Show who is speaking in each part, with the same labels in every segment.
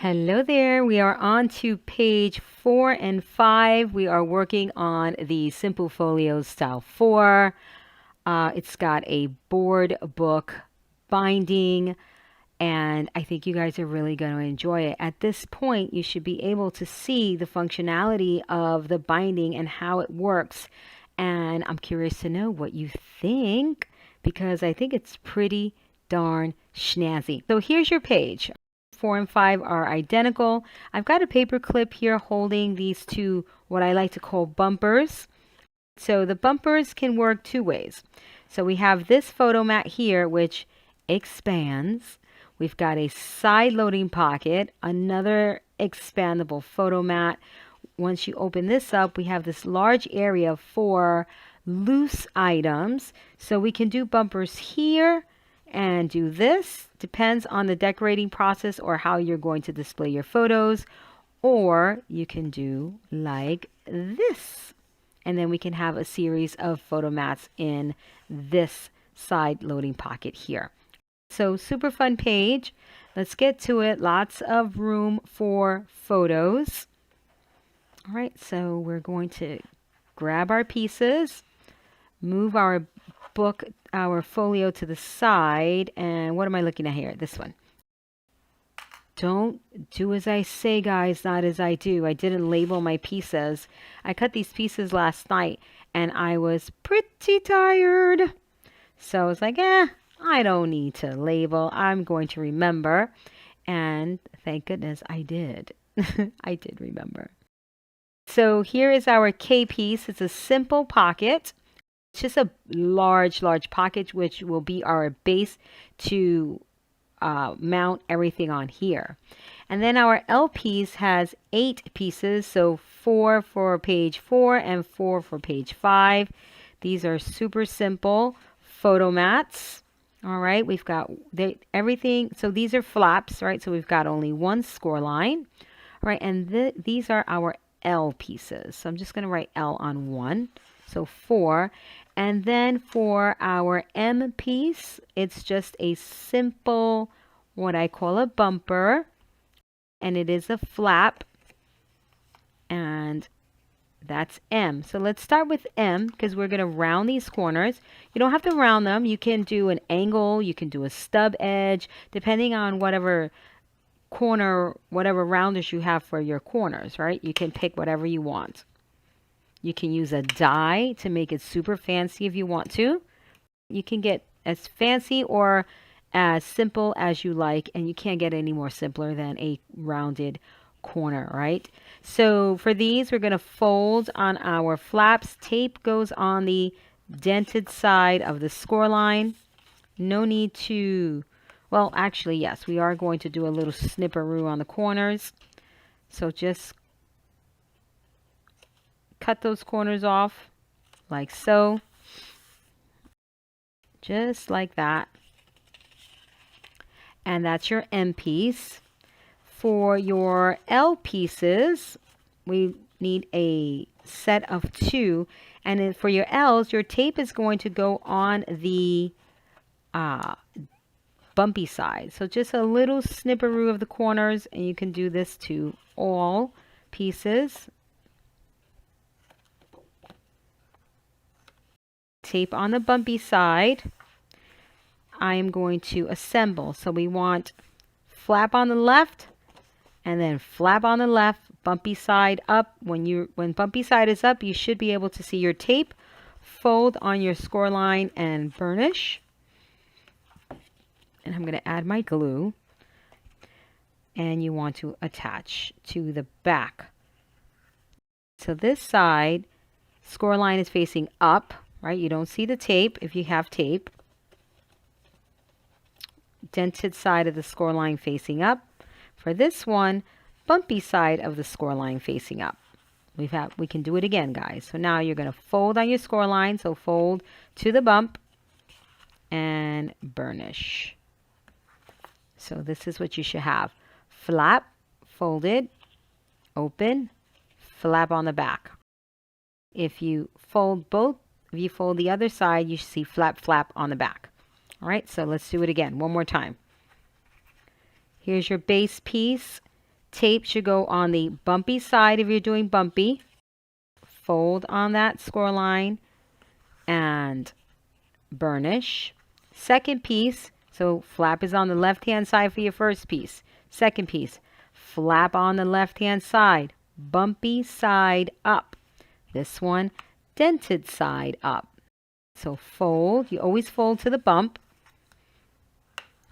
Speaker 1: Hello there. We are on to page 4 and 5. We are working on the Simple Folios Style 4. It's got a board book binding, and I think you guys are really going to enjoy it. At this point, you should be able to see the functionality of the binding and how it works. And I'm curious to know what you think, because I think it's pretty darn snazzy. So here's your page. 4 and 5 are identical. I've got a paper clip here holding these two, what I like to call bumpers. So the bumpers can work two ways. So we have this photo mat here, which expands. We've got a side loading pocket, another expandable photo mat. Once you open this up, we have this large area for loose items. So we can do bumpers here and do this. Depends on the decorating process or how you're going to display your photos. Or you can do like this. And then we can have a series of photo mats in this side loading pocket here. So super fun page. Let's get to it. Lots of room for photos. All right, so we're going to grab our pieces, move our book, our folio to the side, and what am I looking at here? This one. Don't do as I say, guys, not as I do. I didn't label my pieces. I cut these pieces last night, and I was pretty tired. So I was like, I don't need to label. I'm going to remember. And thank goodness I did. I did remember. So here is our K piece. It's a simple pocket. It's just a large pocket, which will be our base to mount everything on here. And then our L piece has 8 pieces, so 4 for page 4 and 4 for page 5. These are super simple photo mats. All right, we've got everything. So these are flaps, right? So we've got only one score line. All right, and these are our L pieces. So I'm just going to write L on one. So 4. And then for our M piece, it's just a simple, what I call a bumper. And it is a flap. And that's M. So let's start with M, because we're going to round these corners. You don't have to round them. You can do an angle. You can do a stub edge, depending on whatever corner, whatever rounders you have for your corners, right? You can pick whatever you want. You can use a die to make it super fancy if you want to. You can get as fancy or as simple as you like, and you can't get any more simpler than a rounded corner, right? So for these, we're going to fold on our flaps. Tape goes on the dented side of the score line. No need to, well, actually, yes, we are going to do a little snipperoo on the corners. So just cut those corners off like so, just like that. And that's your M piece. For your L pieces, we need a set of 2. And then for your L's, your tape is going to go on the bumpy side. So just a little snipperoo of the corners, and you can do this to all pieces. Tape on the bumpy side. I am going to assemble. So we want flap on the left and then flap on the left, bumpy side up. When bumpy side is up, you should be able to see your tape. Fold on your score line and burnish. And I'm going to add my glue. And you want to attach to the back. So this side, score line is facing up. Right? You don't see the tape if you have tape. Dented side of the score line facing up. For this one, bumpy side of the score line facing up. We can do it again, guys. So now you're going to fold on your score line. So fold to the bump and burnish. So this is what you should have. Flap, folded, open, flap on the back. If you fold both, if you fold the other side, you see flap, flap on the back. All right, so let's do it again. One more time. Here's your base piece. Tape should go on the bumpy side if you're doing bumpy. Fold on that score line and burnish. Second piece, so flap is on the left-hand side for your first piece. Second piece, flap on the left-hand side, bumpy side up. This one, dented side up. So fold, you always fold to the bump.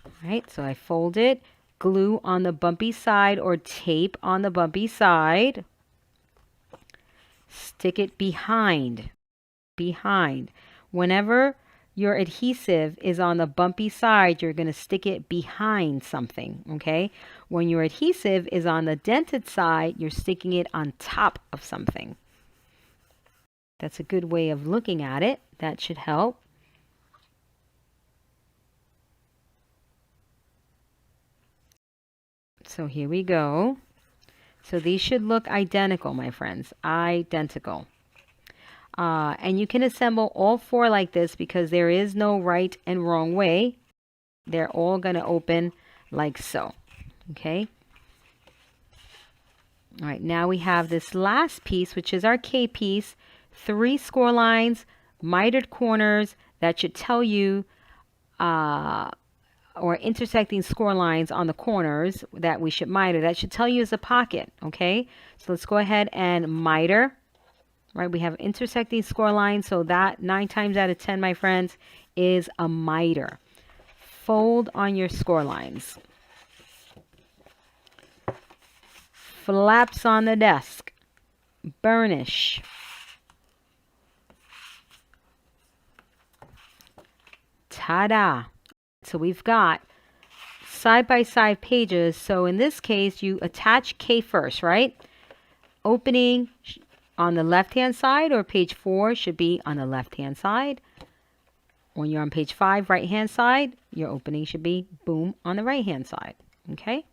Speaker 1: All right, so I fold it, glue on the bumpy side or tape on the bumpy side. Stick it behind. Whenever your adhesive is on the bumpy side, you're going to stick it behind something, okay? When your adhesive is on the dented side, you're sticking it on top of something. That's a good way of looking at it. That should help. So here we go. So these should look identical, my friends, identical. And you can assemble all four like this because there is no right and wrong way. They're all going to open like so. Okay. All right. Now we have this last piece, which is our K piece. 3 score lines, mitered corners that should tell you, or intersecting score lines on the corners that we should miter. That should tell you is a pocket. Okay. So let's go ahead and miter. Right, we have intersecting score lines, so that 9 times out of 10, my friends, is a miter. Fold on your score lines. Flaps on the desk. Burnish. Ta-da! So we've got side-by-side pages. So in this case, you attach K first, right? Opening on the left-hand side, or page 4 should be on the left-hand side. When you're on page 5, right-hand side, your opening should be, boom, on the right-hand side. Okay?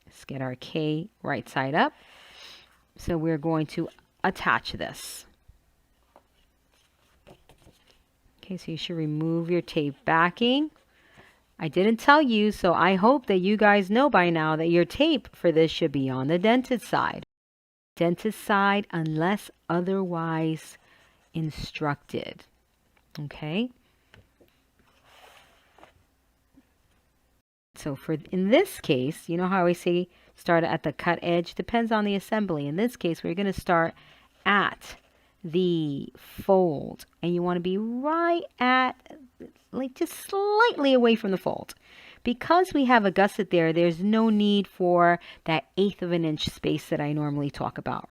Speaker 1: Let's get our K right side up. So we're going to attach this. Okay, so you should remove your tape backing. I didn't tell you, so I hope that you guys know by now that your tape for this should be on the dented side. Dented side unless otherwise instructed. Okay? So in this case, you know how I say start at the cut edge? Depends on the assembly. In this case, we're going to start at the fold. And you want to be right at, like, just slightly away from the fold. Because we have a gusset there, there's no need for that 1/8 of an inch space that I normally talk about.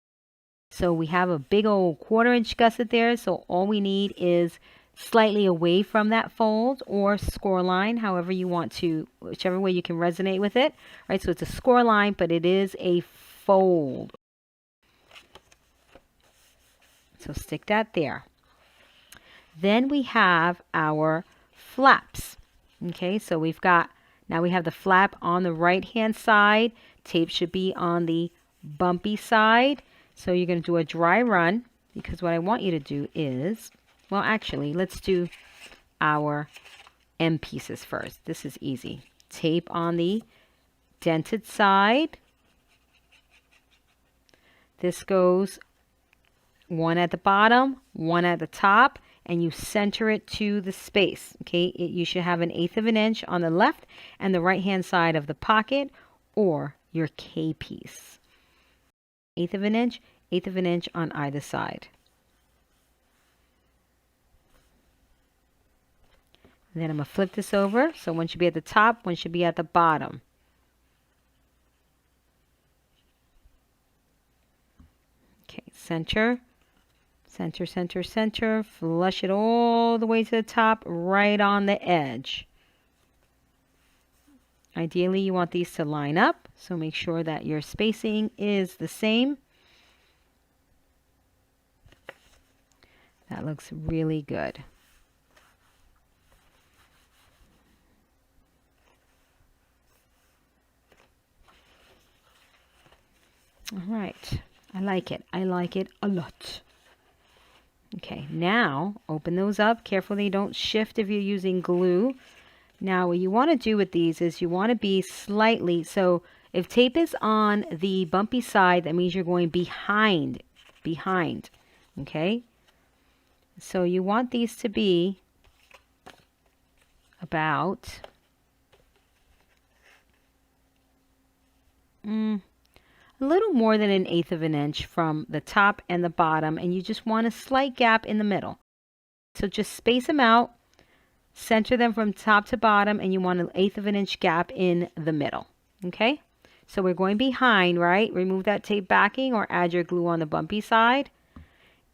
Speaker 1: So we have a big old 1/4 inch gusset there, so all we need is slightly away from that fold or score line, however you want to, whichever way you can resonate with it. Right, so it's a score line, but it is a fold. So stick that there. Then we have our flaps. Okay, so we've got, now we have the flap on the right hand side. Tape should be on the bumpy side. So you're going to do a dry run, because what I want you to do is, well, actually, let's do our M pieces first. This is easy. Tape on the dented side. This goes one at the bottom, one at the top, and you center it to the space. Okay, you should have an 1/8 of an inch on the left and the right hand side of the pocket or your K piece. 1/8 of an inch, 1/8 of an inch on either side. And then I'm going to flip this over. So one should be at the top, one should be at the bottom. Okay, center. Center, center, center. Flush it all the way to the top, right on the edge. Ideally, you want these to line up, so make sure that your spacing is the same. That looks really good. All right. I like it. I like it a lot. Okay, now open those up. Carefully, don't shift if you're using glue. Now what you want to do with these is you want to be slightly, so if tape is on the bumpy side, that means you're going behind, okay? So you want these to be about a little more than 1/8 of an inch from the top and the bottom, and you just want a slight gap in the middle. So just space them out, center them from top to bottom, and you want 1/8 of an inch gap in the middle. Okay? So we're going behind, right? Remove that tape backing or add your glue on the bumpy side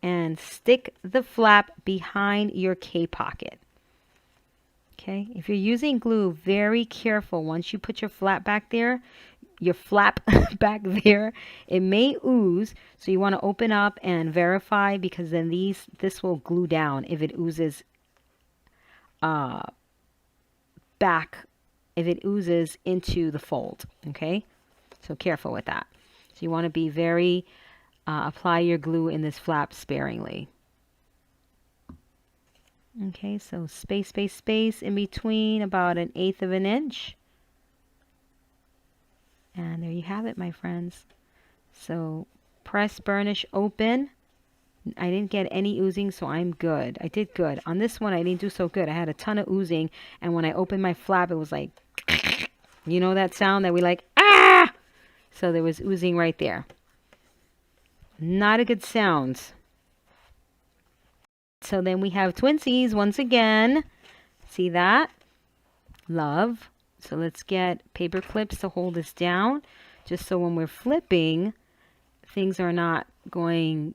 Speaker 1: and stick the flap behind your K pocket. Okay? If you're using glue, very careful. Once you put your flap back there, it may ooze, so you want to open up and verify, because then this will glue down if it oozes into the fold. Okay, so careful with that. So you want to be very apply your glue in this flap sparingly. Okay, so space in between, about 1/8 of an inch. And there you have it, my friends. So press, burnish, open. I didn't get any oozing, so I'm good. I did good. On this one, I didn't do so good. I had a ton of oozing, and when I opened my flap, it was like, you know that sound that we like, ah! So there was oozing right there. Not a good sound. So then we have twinsies once again. See that? Love. So let's get paper clips to hold this down, just so when we're flipping, things are not going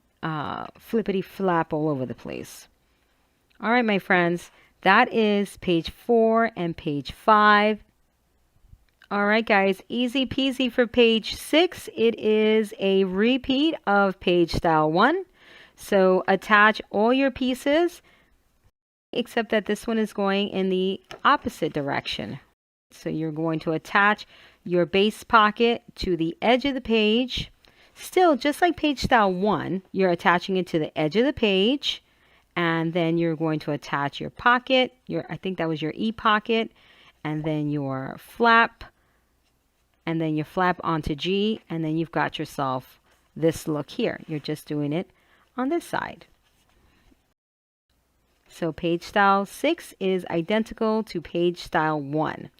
Speaker 1: flippity flap all over the place. All right, my friends, that is page 4 and page 5. All right, guys, easy peasy for page 6. It is a repeat of page style 1. So attach all your pieces, except that this one is going in the opposite direction. So you're going to attach your base pocket to the edge of the page. Still, just like page style 1, you're attaching it to the edge of the page, and then you're going to attach your pocket, I think that was your E pocket, and then your flap, and then your flap onto G, and then you've got yourself this look here. You're just doing it on this side. So page style 6 is identical to page style 1.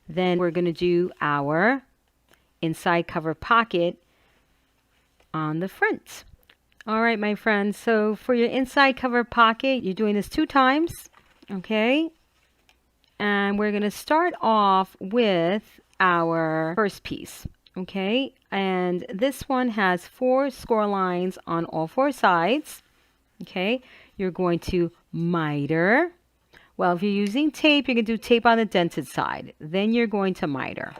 Speaker 1: Then we're going to do our inside cover pocket on the front. All right, my friends. So for your inside cover pocket, you're doing this 2 times. Okay. And we're going to start off with our first piece. Okay. And this one has 4 score lines on all 4 sides. Okay. You're going to miter. Well, if you're using tape, you're going to do tape on the dented side. Then you're going to miter.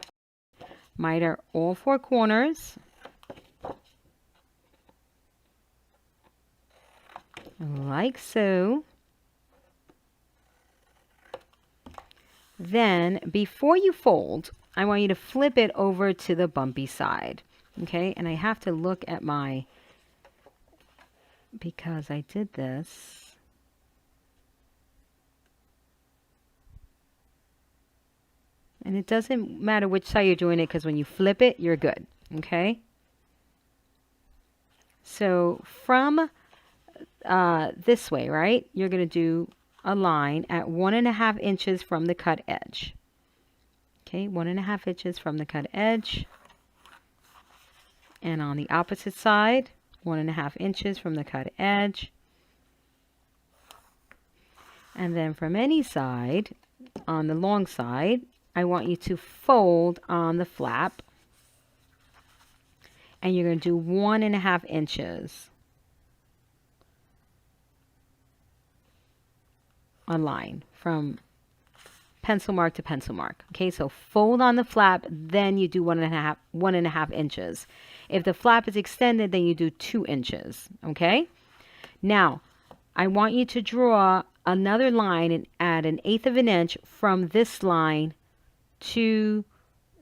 Speaker 1: Miter all 4 corners. Like so. Then, before you fold, I want you to flip it over to the bumpy side. Okay, and I have to look at because I did this. And it doesn't matter which side you're doing it, because when you flip it, you're good. Okay? So from this way, right? You're going to do a line at 1.5 inches from the cut edge. Okay, 1.5 inches from the cut edge. And on the opposite side, 1.5 inches from the cut edge. And then from any side, on the long side, I want you to fold on the flap, and you're going to do 1.5 inches on line from pencil mark to pencil mark. Okay, so fold on the flap, then you do 1.5 inches. If the flap is extended, then you do 2 inches. Okay, now I want you to draw another line and add 1/8 of an inch from this line to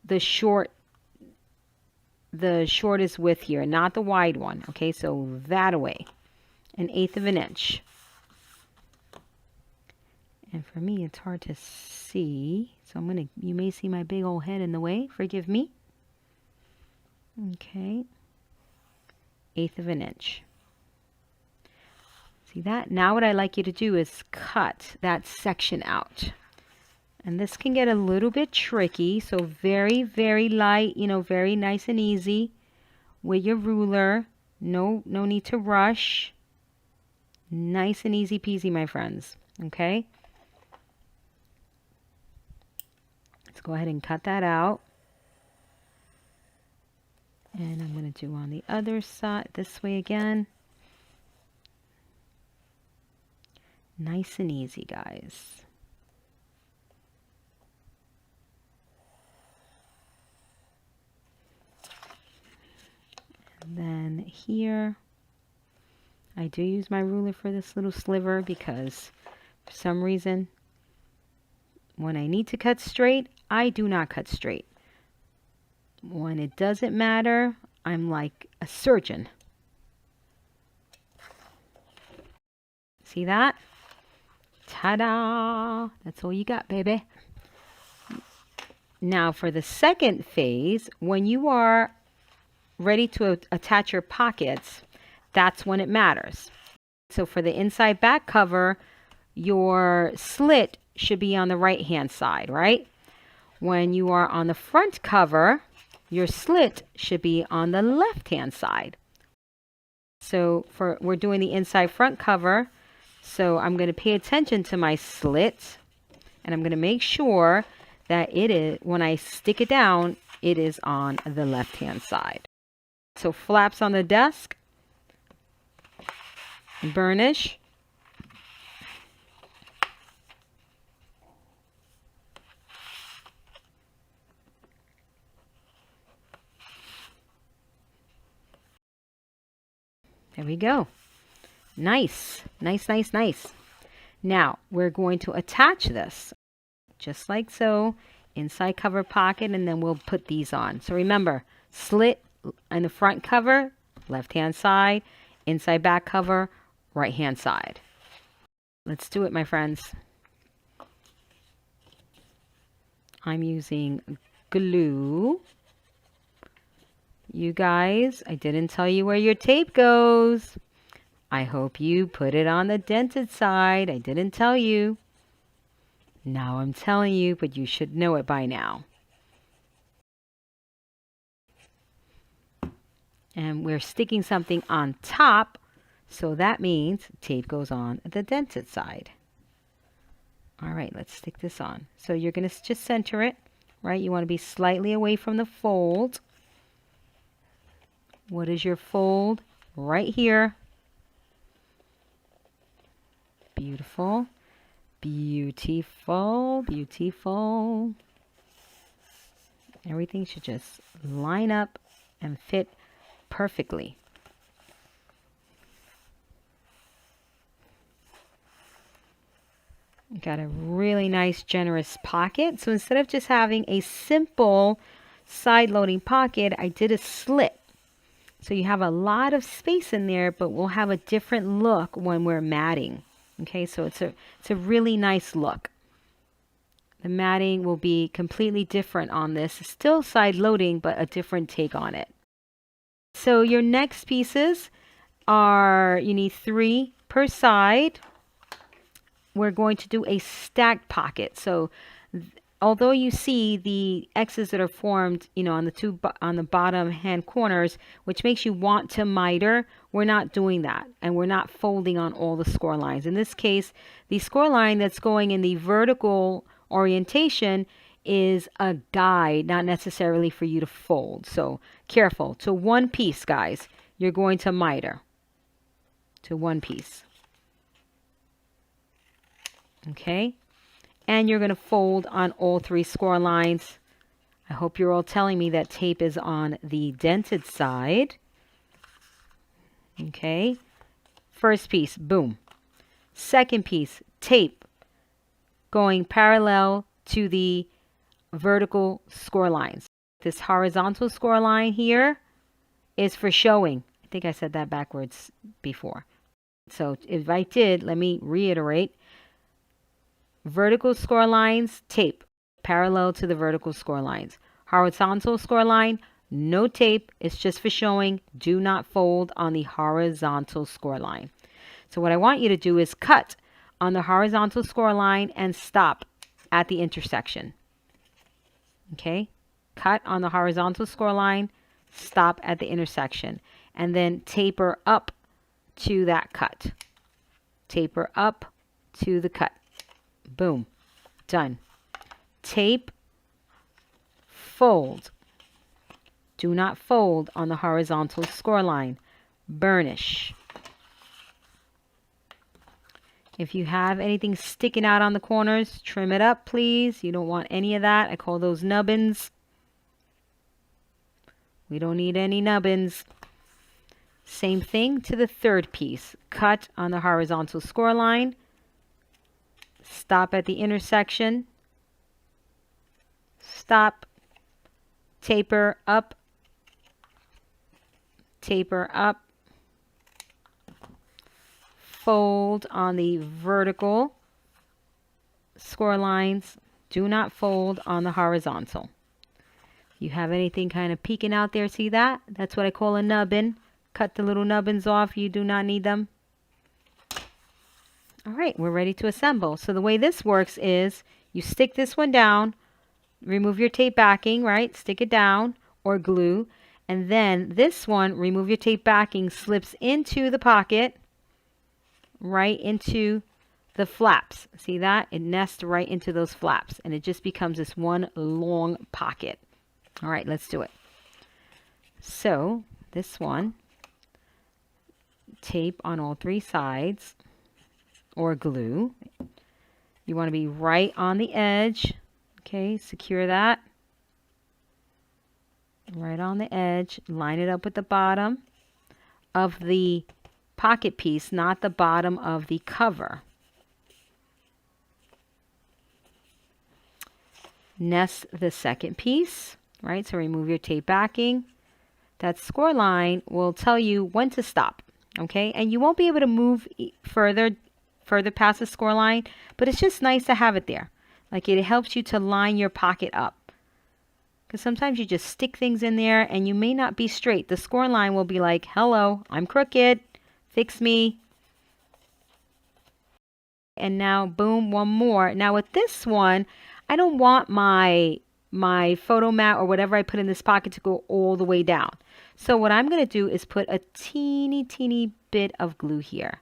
Speaker 1: the shortest width here, not the wide one. Okay, so that away, 1/8 of an inch. And for me, it's hard to see. So you may see my big old head in the way. Forgive me. Okay. 1/8 of an inch. See that? Now what I like you to do is cut that section out. And this can get a little bit tricky. So very, very light, very nice and easy with your ruler. No need to rush. Nice and easy peasy, my friends. Okay? Let's go ahead and cut that out. And I'm going to do on the other side, this way again. Nice and easy, guys. And then here, I do use my ruler for this little sliver because for some reason, when I need to cut straight, I do not cut straight. When it doesn't matter, I'm like a surgeon. See that? Ta-da! That's all you got, baby. Now for the second phase, when you are ready to attach your pockets, that's when it matters. So for the inside back cover, your slit should be on the right hand side, right? When you are on the front cover, your slit should be on the left hand side. So we're doing the inside front cover, so I'm going to pay attention to my slit, and I'm going to make sure that it is, when I stick it down, it is on the left hand side. So flaps on the desk, burnish, there we go. Nice, nice, nice, nice. Now we're going to attach this just like so, inside cover pocket, and then we'll put these on. So remember, slit in the front cover, left hand side, inside back cover, right hand side. Let's do it, my friends. I'm using glue. You guys, I didn't tell you where your tape goes. I hope you put it on the dented side. I didn't tell you. Now I'm telling you, but you should know it by now. And we're sticking something on top, so that means tape goes on the dented side. All right, let's stick this on. So you're going to just center it, right? You want to be slightly away from the fold. What is your fold? Right here. Beautiful. Beautiful, beautiful. Everything should just line up and fit perfectly. Got a really nice generous pocket. So instead of just having a simple side loading pocket, I did a slit. So you have a lot of space in there, but we'll have a different look when we're matting. Okay, so it's a really nice look. The matting will be completely different on this. Still side loading, but a different take on it. So your next pieces are, you need 3 per side. We're going to do a stacked pocket. So although you see the X's that are formed, on the bottom hand corners, which makes you want to miter, we're not doing that. And we're not folding on all the score lines. In this case, the score line that's going in the vertical orientation is a guide, not necessarily for you to fold. So careful. To one piece, guys, you're going to miter. To one piece. Okay? And you're going to fold on all 3 score lines. I hope you're all telling me that tape is on the dented side. Okay. First piece, boom. Second piece, tape going parallel to the vertical score lines. This horizontal score line here is for showing. I think I said that backwards before. So if I did, let me reiterate. Vertical score lines, tape, parallel to the vertical score lines. Horizontal score line, no tape. It's just for showing. Do not fold on the horizontal score line. So what I want you to do is cut on the horizontal score line and stop at the intersection. Okay? Cut on the horizontal score line, stop at the intersection, and then taper up to that cut. Taper up to the cut. Boom. Done. Tape, fold. Do not fold on the horizontal score line. Burnish. If you have anything sticking out on the corners, trim it up, please. You don't want any of that. I call those nubbins. We don't need any nubbins. Same thing to the third piece. Cut on the horizontal score line. Stop at the intersection. Stop. Taper up. Taper up. Fold on the vertical score lines. Do not fold on the horizontal. If you have anything kind of peeking out there, see that? That's what I call a nubbin. Cut the little nubbins off. You do not need them. All right, we're ready to assemble. So the way this works is you stick this one down, remove your tape backing, right? Stick it down or glue. And then this one, remove your tape backing, slips into the pocket, right into the flaps. See that? It nests right into those flaps and it just becomes this one long pocket. All right, let's do it. So this one, tape on all three sides or glue. You want to be right on the edge. Okay, secure that. Right on the edge. Line it up with the bottom of the pocket piece, not the bottom of the cover. Nest the second piece, right? So remove your tape backing. That score line will tell you when to stop, okay? And you won't be able to move further past the score line, but it's just nice to have it there. Like it helps you to line your pocket up. Because sometimes you just stick things in there and you may not be straight. The score line will be like, hello, I'm crooked. Fix me. And now, boom, one more. Now with this one, I don't want my photo mat or whatever I put in this pocket to go all the way down. So what I'm going to do is put a teeny bit of glue here,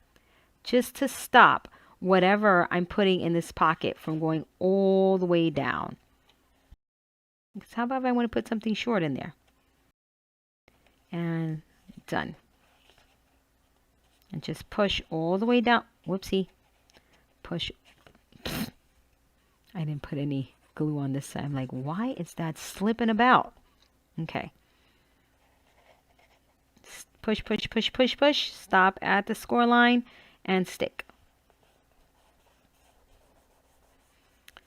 Speaker 1: just to stop whatever I'm putting in this pocket from going all the way down. Because how about if I want to put something short in there? And done. And just push all the way down. Whoopsie. Push. I didn't put any glue on this side. I'm like, why is that slipping about? Okay. Push, push, push, push, push. Stop at the score line and stick.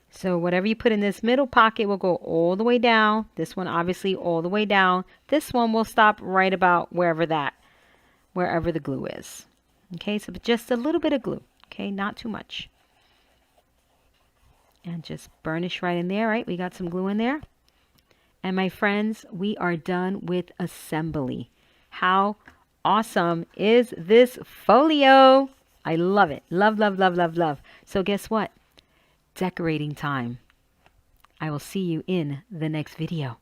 Speaker 1: So whatever you put in this middle pocket will go all the way down. This one obviously all the way down. This one will stop right about wherever the glue is. Okay, so just a little bit of glue. Okay, not too much. And just burnish right in there, right? We got some glue in there. And my friends, we are done with assembly. How awesome is this folio? I love it. Love, love, love, love, love. So guess what? Decorating time. I will see you in the next video.